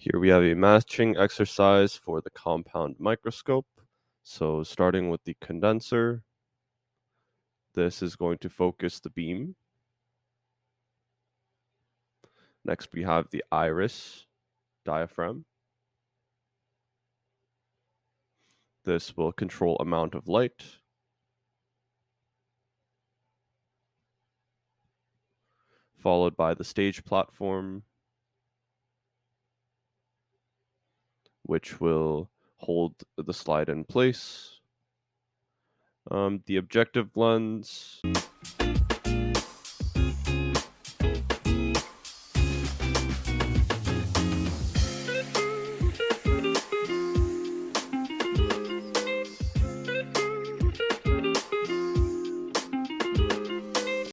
Here we have a matching exercise for the compound microscope. So starting with the condenser, this is going to focus the beam. Next we have the iris diaphragm. This will control amount of light. Followed by the stage platform, which will hold the slide in place. The objective lens